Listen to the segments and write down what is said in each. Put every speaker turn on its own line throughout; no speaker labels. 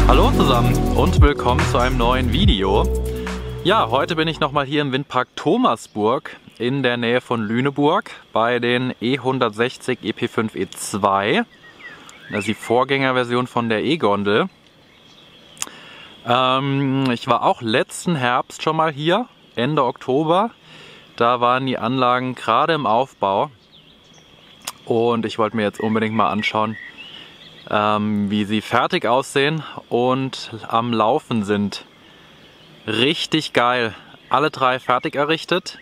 Hallo zusammen und willkommen zu einem neuen Video. Ja, heute bin ich nochmal hier im Windpark Thomasburg in der Nähe von Lüneburg bei den E160 EP5 E2. Das ist die Vorgängerversion von der E-Gondel. Ich war auch letzten Herbst schon mal hier, Ende Oktober. Da waren die Anlagen gerade im Aufbau und ich wollte mir jetzt unbedingt mal anschauen, wie sie fertig aussehen und am Laufen sind. Richtig geil. Alle drei fertig errichtet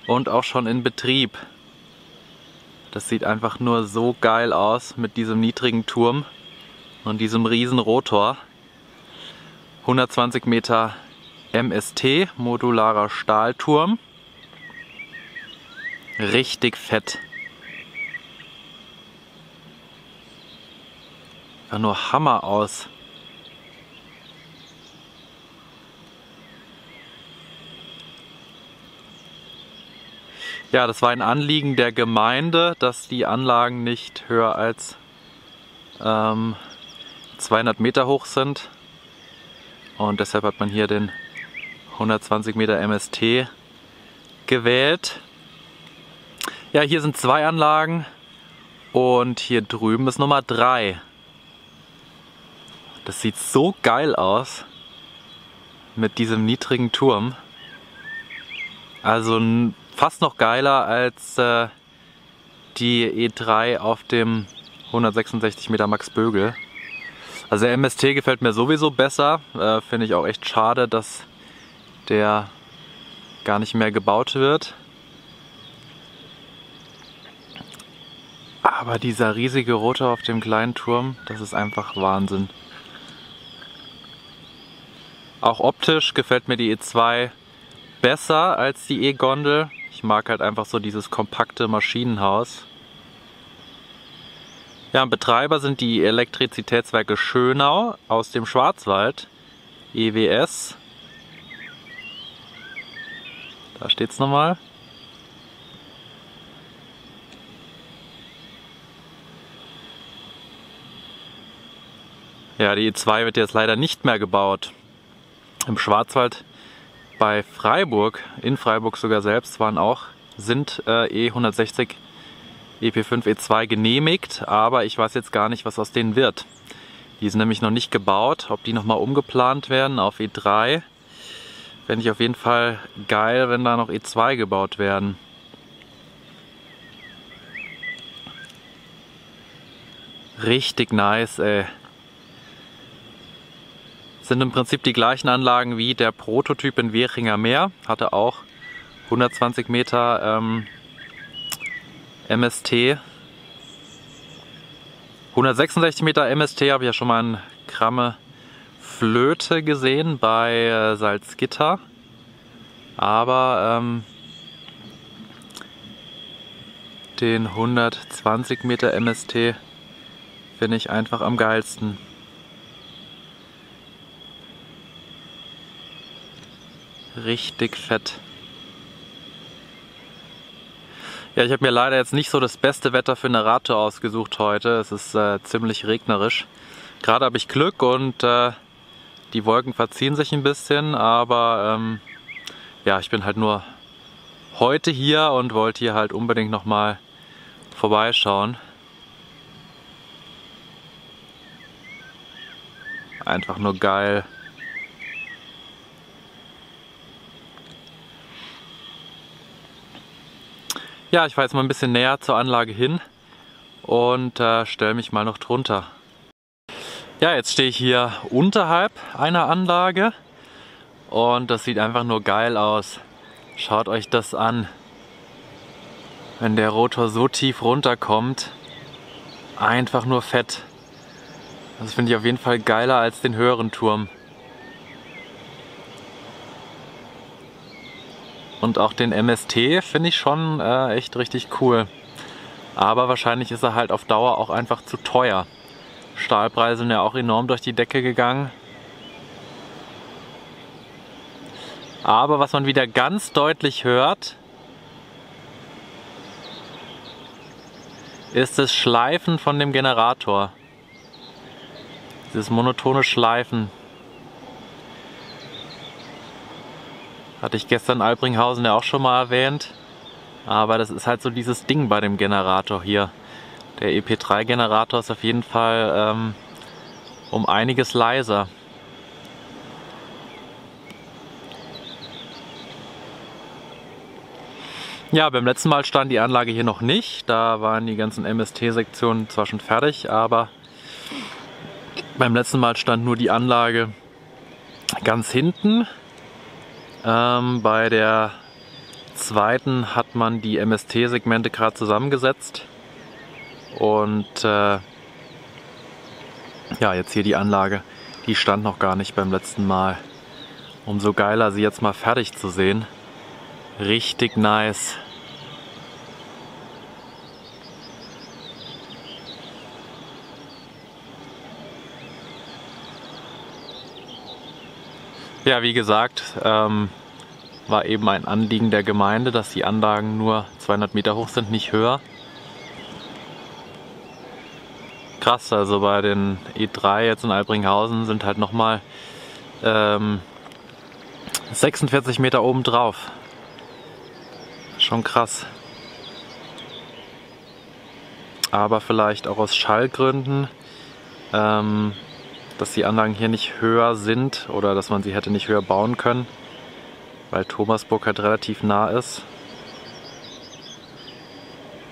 und auch schon in Betrieb. Das sieht einfach nur so geil aus mit diesem niedrigen Turm und diesem riesen Rotor. 120 Meter MST, modularer Stahlturm. Richtig fett. Sah nur Hammer aus. Ja, das war ein Anliegen der Gemeinde, dass die Anlagen nicht höher als 200 Meter hoch sind. Und deshalb hat man hier den 120 Meter MST gewählt. Ja, hier sind 2 Anlagen und hier drüben ist Nummer 3. Das sieht so geil aus mit diesem niedrigen Turm. Also fast noch geiler als die E3 auf dem 166 Meter Max Bögel. Also der MST gefällt mir sowieso besser. Finde ich auch echt schade, dass der gar nicht mehr gebaut wird. Aber dieser riesige Rotor auf dem kleinen Turm, das ist einfach Wahnsinn. Auch optisch gefällt mir die E2 besser als die E-Gondel. Ich mag halt einfach so dieses kompakte Maschinenhaus. Ja, Betreiber sind die Elektrizitätswerke Schönau aus dem Schwarzwald, EWS. Da steht es nochmal. Ja, die E2 wird jetzt leider nicht mehr gebaut. Im Schwarzwald bei Freiburg, in Freiburg sogar selbst, sind E160 EP5 E2 genehmigt, aber ich weiß jetzt gar nicht, was aus denen wird. Die sind nämlich noch nicht gebaut, ob die nochmal umgeplant werden auf E3. Fände ich auf jeden Fall geil, wenn da noch E2 gebaut werden. Richtig nice, ey. Sind im Prinzip die gleichen Anlagen wie der Prototyp in Währinger Meer. Hatte auch 120 Meter MST. 166 Meter MST habe ich ja schon mal in Kramme Flöte gesehen bei Salzgitter. Aber den 120 Meter MST finde ich einfach am geilsten. Richtig fett. Ja, ich habe mir leider jetzt nicht so das beste Wetter für eine Radtour ausgesucht heute. Es ist ziemlich regnerisch. Gerade habe ich Glück und die Wolken verziehen sich ein bisschen, aber ja, ich bin halt nur heute hier und wollte hier halt unbedingt nochmal vorbeischauen. Einfach nur geil. Ja, ich fahre jetzt mal ein bisschen näher zur Anlage hin und stelle mich mal noch drunter. Ja, jetzt stehe ich hier unterhalb einer Anlage und das sieht einfach nur geil aus. Schaut euch das an. Wenn der Rotor so tief runterkommt, einfach nur fett. Das finde ich auf jeden Fall geiler als den höheren Turm. Und auch den MST finde ich schon echt richtig cool. Aber wahrscheinlich ist er halt auf Dauer auch einfach zu teuer. Stahlpreise sind ja auch enorm durch die Decke gegangen. Aber was man wieder ganz deutlich hört, ist das Schleifen von dem Generator. Dieses monotone Schleifen. Hatte ich gestern in Albringhausen ja auch schon mal erwähnt. Aber das ist halt so dieses Ding bei dem Generator hier. Der EP3-Generator ist auf jeden Fall um einiges leiser. Ja, beim letzten Mal stand die Anlage hier noch nicht. Da waren die ganzen MST-Sektionen zwar schon fertig, aber beim letzten Mal stand nur die Anlage ganz hinten. Bei der zweiten hat man die MST-Segmente gerade zusammengesetzt. Und ja, jetzt hier die Anlage, die stand noch gar nicht beim letzten Mal. Umso geiler, sie jetzt mal fertig zu sehen. Richtig nice. Ja, wie gesagt, war eben ein Anliegen der Gemeinde, dass die Anlagen nur 200 Meter hoch sind, nicht höher. Krass, also bei den E3 jetzt in Albringhausen sind halt nochmal 46 Meter oben drauf. Schon krass. Aber vielleicht auch aus Schallgründen, dass die Anlagen hier nicht höher sind oder dass man sie hätte nicht höher bauen können, weil Thomasburg halt relativ nah ist.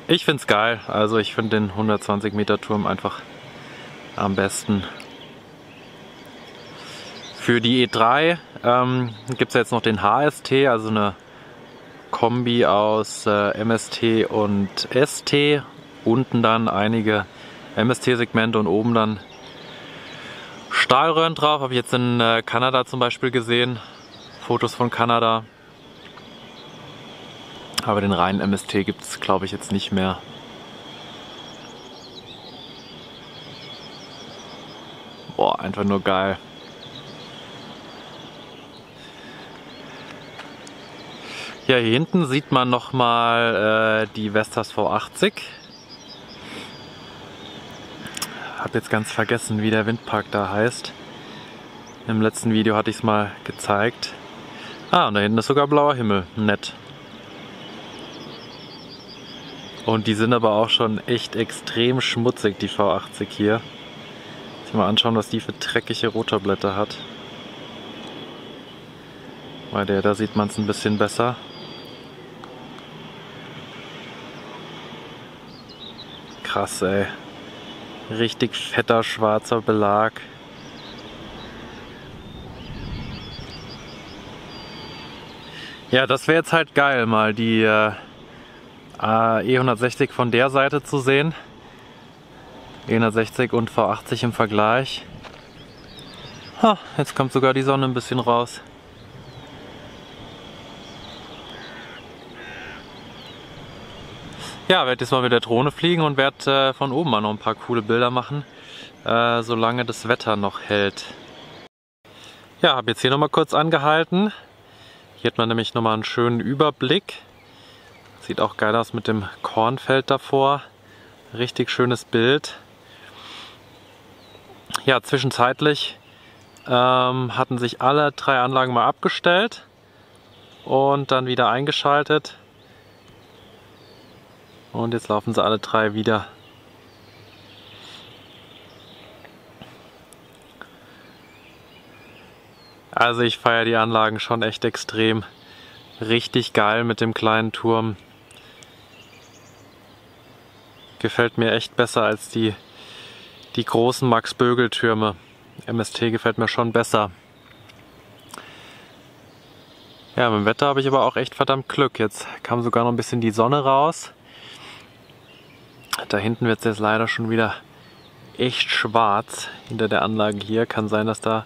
Ich find's geil, also ich finde den 120 Meter Turm einfach am besten. Für die E3 gibt es jetzt noch den HST, also eine Kombi aus MST und ST. Unten dann einige MST-Segmente und oben dann Stahlröhren drauf. Habe ich jetzt in Kanada zum Beispiel gesehen. Fotos von Kanada. Aber den reinen MST gibt es, glaube ich, jetzt nicht mehr. Boah, einfach nur geil. Ja, hier hinten sieht man nochmal die Vestas V80. Hab jetzt ganz vergessen, wie der Windpark da heißt. Im letzten Video hatte ich es mal gezeigt. Ah, und da hinten ist sogar blauer Himmel. Nett. Und die sind aber auch schon echt extrem schmutzig, die V80 hier. Sich mal anschauen, was die für dreckige Rotorblätter hat. Bei der, da sieht man es ein bisschen besser. Krass, ey. Richtig fetter schwarzer Belag. Ja, das wäre jetzt halt geil, mal die E160 von der Seite zu sehen. E160 und V80 im Vergleich. Ha, jetzt kommt sogar die Sonne ein bisschen raus. Ja, werde jetzt mal mit der Drohne fliegen und werde von oben mal noch ein paar coole Bilder machen, solange das Wetter noch hält. Ja, habe jetzt hier nochmal kurz angehalten. Hier hat man nämlich nochmal einen schönen Überblick. Sieht auch geil aus mit dem Kornfeld davor. Richtig schönes Bild. Ja, zwischenzeitlich hatten sich alle drei Anlagen mal abgestellt und dann wieder eingeschaltet. Und jetzt laufen sie alle drei wieder. Also ich feiere die Anlagen schon echt extrem. Richtig geil mit dem kleinen Turm. Gefällt mir echt besser als die großen Max-Bögel-Türme. MST gefällt mir schon besser. Ja, mit dem Wetter habe ich aber auch echt verdammt Glück. Jetzt kam sogar noch ein bisschen die Sonne raus. Da hinten wird es jetzt leider schon wieder echt schwarz hinter der Anlage hier. Kann sein, dass da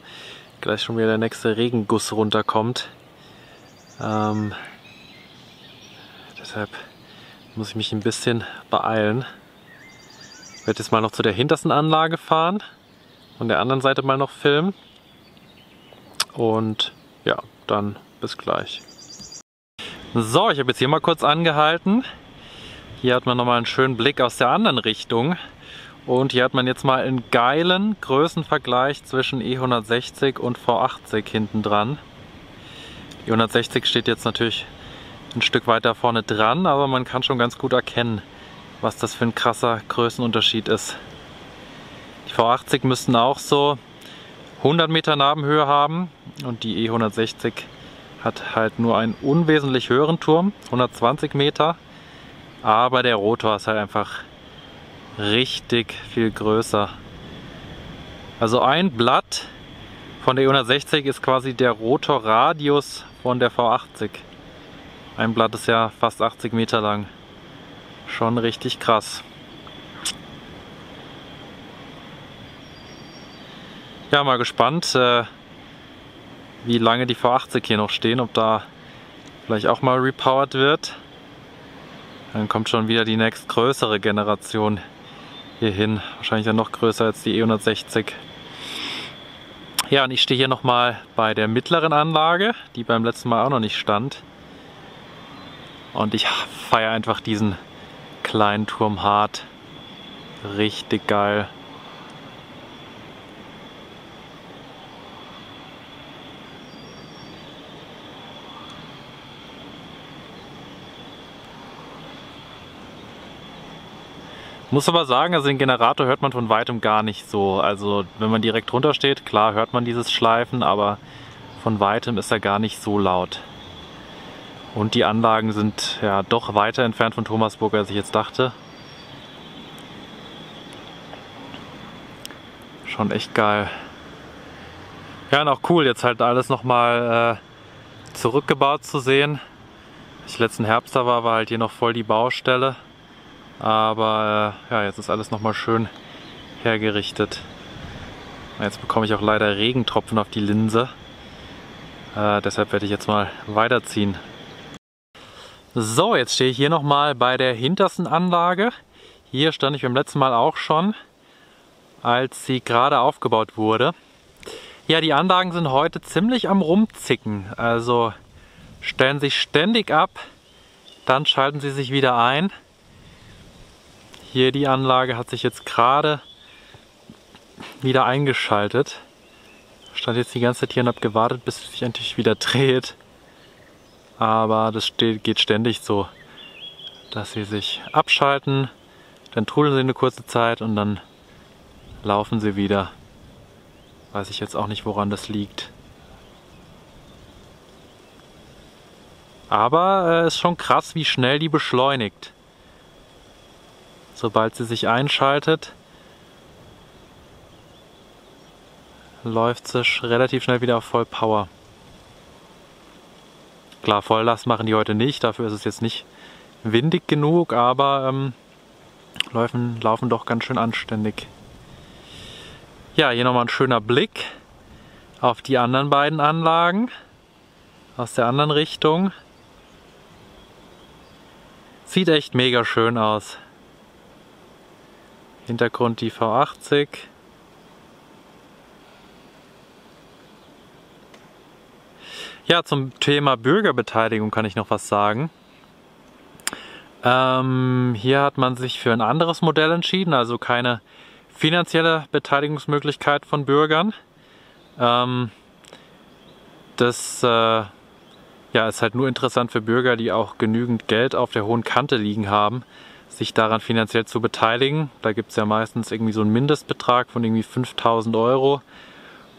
gleich schon wieder der nächste Regenguss runterkommt. Deshalb muss ich mich ein bisschen beeilen. Ich werde jetzt mal noch zu der hintersten Anlage fahren und der anderen Seite mal noch filmen. Und ja, dann bis gleich. So, ich habe jetzt hier mal kurz angehalten. Hier hat man nochmal einen schönen Blick aus der anderen Richtung. Und hier hat man jetzt mal einen geilen Größenvergleich zwischen E160 und V80 hinten dran. Die 160 steht jetzt natürlich ein Stück weiter vorne dran, aber man kann schon ganz gut erkennen, was das für ein krasser Größenunterschied ist. Die V80 müssten auch so 100 Meter Nabenhöhe haben und die E160 hat halt nur einen unwesentlich höheren Turm, 120 Meter, aber der Rotor ist halt einfach richtig viel größer. Also ein Blatt von der E160 ist quasi der Rotorradius von der V80. Ein Blatt ist ja fast 80 Meter lang. Schon richtig krass. Ja, mal gespannt, wie lange die V80 hier noch stehen, ob da vielleicht auch mal repowered wird. Dann kommt schon wieder die nächstgrößere Generation hier hin. Wahrscheinlich dann noch größer als die E160. Ja, und ich stehe hier nochmal bei der mittleren Anlage, die beim letzten Mal auch noch nicht stand. Und ich feiere einfach diesen kleinen Turm hart. Richtig geil. Muss aber sagen, also den Generator hört man von weitem gar nicht so. Also wenn man direkt drunter steht, klar hört man dieses Schleifen, aber von weitem ist er gar nicht so laut. Und die Anlagen sind ja doch weiter entfernt von Thomasburg, als ich jetzt dachte. Schon echt geil. Ja, und auch cool, jetzt halt alles nochmal zurückgebaut zu sehen. Als ich letzten Herbst da war halt hier noch voll die Baustelle. Aber ja, jetzt ist alles nochmal schön hergerichtet. Jetzt bekomme ich auch leider Regentropfen auf die Linse. Deshalb werde ich jetzt mal weiterziehen. So, jetzt stehe ich hier nochmal bei der hintersten Anlage. Hier stand ich beim letzten Mal auch schon, als sie gerade aufgebaut wurde. Ja, die Anlagen sind heute ziemlich am Rumzicken. Also stellen sich ständig ab, dann schalten sie sich wieder ein. Hier die Anlage hat sich jetzt gerade wieder eingeschaltet. Ich stand jetzt die ganze Zeit hier und habe gewartet, bis es sich endlich wieder dreht. Aber das geht ständig so, dass sie sich abschalten, dann trudeln sie eine kurze Zeit und dann laufen sie wieder. Weiß ich jetzt auch nicht, woran das liegt. Aber es ist schon krass, wie schnell die beschleunigt. Sobald sie sich einschaltet, läuft sie relativ schnell wieder auf Vollpower. Klar, Volllast machen die heute nicht, dafür ist es jetzt nicht windig genug, aber laufen doch ganz schön anständig. Ja, hier nochmal ein schöner Blick auf die anderen beiden Anlagen aus der anderen Richtung. Sieht echt mega schön aus. Hintergrund die V80. Ja, zum Thema Bürgerbeteiligung kann ich noch was sagen. Hier hat man sich für ein anderes Modell entschieden, also keine finanzielle Beteiligungsmöglichkeit von Bürgern. Das ja, ist halt nur interessant für Bürger, die auch genügend Geld auf der hohen Kante liegen haben, sich daran finanziell zu beteiligen. Da gibt es ja meistens irgendwie so einen Mindestbetrag von irgendwie 5.000 Euro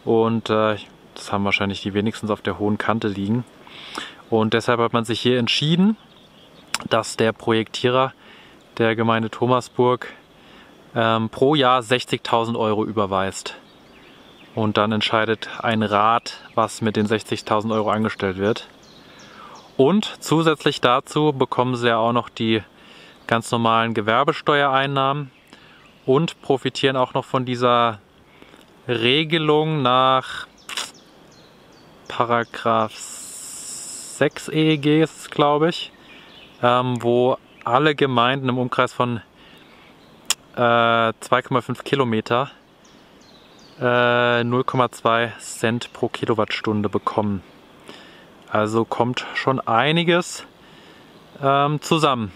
und das haben wahrscheinlich die wenigstens auf der hohen Kante liegen. Und deshalb hat man sich hier entschieden, dass der Projektierer der Gemeinde Thomasburg pro Jahr 60.000 Euro überweist. Und dann entscheidet ein Rat, was mit den 60.000 Euro angestellt wird. Und zusätzlich dazu bekommen sie ja auch noch die ganz normalen Gewerbesteuereinnahmen und profitieren auch noch von dieser Regelung nach Paragraph 6 EEG ist es, glaube ich, wo alle Gemeinden im Umkreis von 2,5 Kilometer 0,2 Cent pro Kilowattstunde bekommen. Also kommt schon einiges zusammen,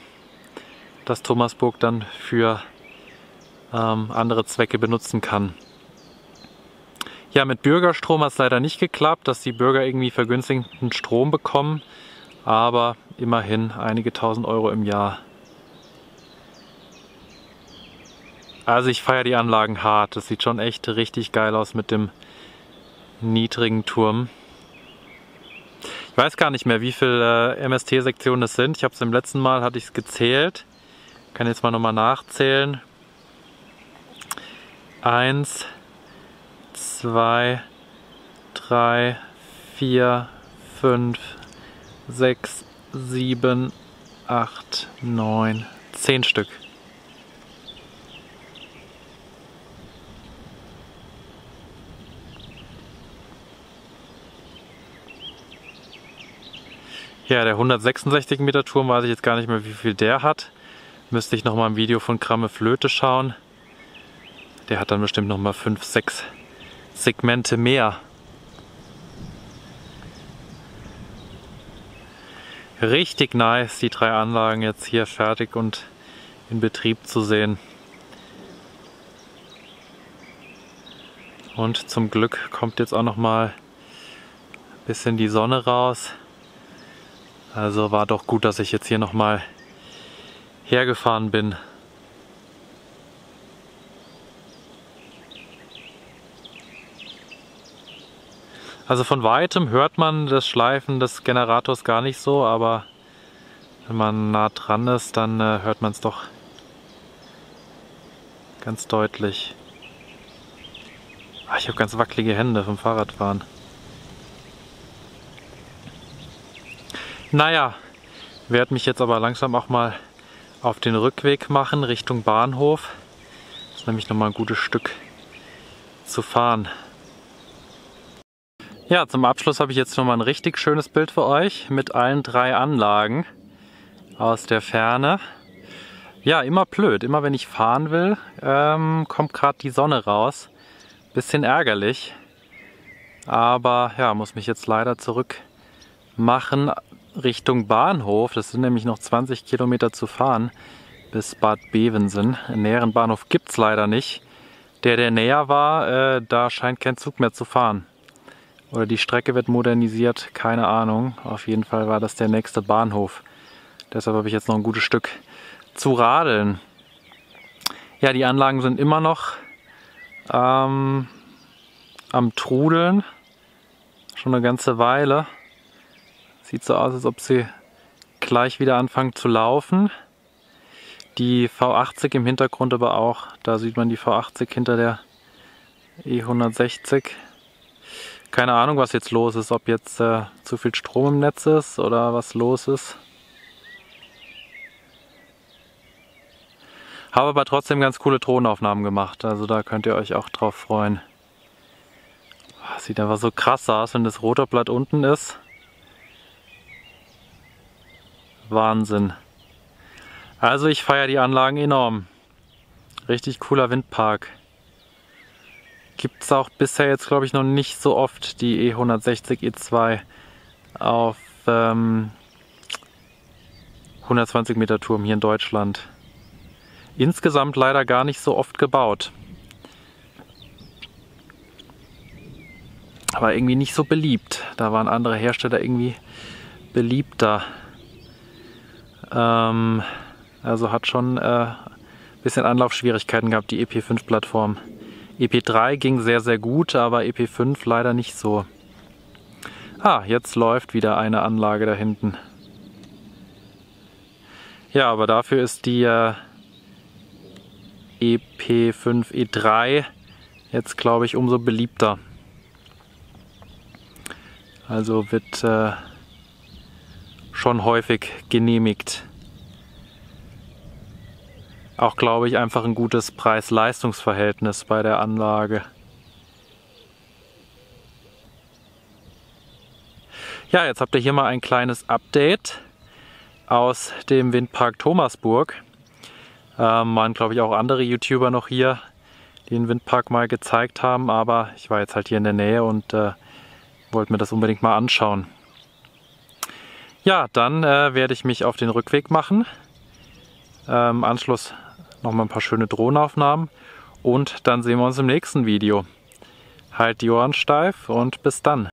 dass Thomasburg dann für andere Zwecke benutzen kann. Ja, mit Bürgerstrom hat es leider nicht geklappt, dass die Bürger irgendwie vergünstigten Strom bekommen, aber immerhin einige tausend Euro im Jahr. Also ich feiere die Anlagen hart, das sieht schon echt richtig geil aus mit dem niedrigen Turm. Ich weiß gar nicht mehr, wie viele MST-Sektionen es sind. Ich habe es im letzten Mal, hatte ich es gezählt. Kann jetzt mal nochmal nachzählen. 1, 2, 3, 4, 5, 6, 7, 8, 9, 10 Stück. Ja, der 166 Meter Turm, weiß ich jetzt gar nicht mehr, wie viel der hat. Müsste ich nochmal im Video von Kramme Flöte schauen. Der hat dann bestimmt nochmal 5, 6 Segmente mehr. Richtig nice, die 3 Anlagen jetzt hier fertig und in Betrieb zu sehen. Und zum Glück kommt jetzt auch nochmal ein bisschen die Sonne raus. Also war doch gut, dass ich jetzt hier nochmal hergefahren bin. Also von weitem hört man das Schleifen des Generators gar nicht so, aber wenn man nah dran ist, dann hört man es doch ganz deutlich. Ich habe ganz wackelige Hände vom Fahrradfahren. Naja, werde mich jetzt aber langsam auch mal auf den Rückweg machen Richtung Bahnhof. Das ist nämlich noch mal ein gutes Stück zu fahren. Ja, zum Abschluss habe ich jetzt noch mal ein richtig schönes Bild für euch mit allen 3 Anlagen aus der Ferne. Ja, immer blöd. Immer wenn ich fahren will, kommt gerade die Sonne raus. Bisschen ärgerlich. Aber ja, muss mich jetzt leider zurück machen Richtung Bahnhof. Das sind nämlich noch 20 Kilometer zu fahren bis Bad Bevensen. Einen näheren Bahnhof gibt es leider nicht. Der näher war, da scheint kein Zug mehr zu fahren. Oder die Strecke wird modernisiert, keine Ahnung. Auf jeden Fall war das der nächste Bahnhof. Deshalb habe ich jetzt noch ein gutes Stück zu radeln. Ja, die Anlagen sind immer noch am Trudeln. Schon eine ganze Weile. Sieht so aus, als ob sie gleich wieder anfangen zu laufen. Die V80 im Hintergrund aber auch. Da sieht man die V80 hinter der E160. Keine Ahnung, was jetzt los ist. Ob jetzt zu viel Strom im Netz ist oder was los ist. Habe aber trotzdem ganz coole Tonaufnahmen gemacht. Also da könnt ihr euch auch drauf freuen. Sieht einfach so krass aus, wenn das Rotorblatt unten ist. Wahnsinn. Also ich feiere die Anlagen enorm. Richtig cooler Windpark. Gibt es auch bisher jetzt, glaube ich, noch nicht so oft die E160 E2 auf 120 Meter Turm hier in Deutschland. Insgesamt leider gar nicht so oft gebaut. Aber irgendwie nicht so beliebt. Da waren andere Hersteller irgendwie beliebter. Also hat schon ein bisschen Anlaufschwierigkeiten gehabt, die EP5-Plattform. EP3 ging sehr, sehr gut, aber EP5 leider nicht so. Jetzt läuft wieder eine Anlage da hinten. Ja, aber dafür ist die EP5 E3 jetzt, glaube ich, umso beliebter. Also wird schon häufig genehmigt. Auch, glaube ich, einfach ein gutes Preis-Leistungs-Verhältnis bei der Anlage. Ja, jetzt habt ihr hier mal ein kleines Update aus dem Windpark Thomasburg. Waren, glaube ich, auch andere YouTuber noch hier, die den Windpark mal gezeigt haben, aber ich war jetzt halt hier in der Nähe und wollte mir das unbedingt mal anschauen. Ja, dann werde ich mich auf den Rückweg machen. Im Anschluss nochmal ein paar schöne Drohnenaufnahmen und dann sehen wir uns im nächsten Video. Halt die Ohren steif und bis dann.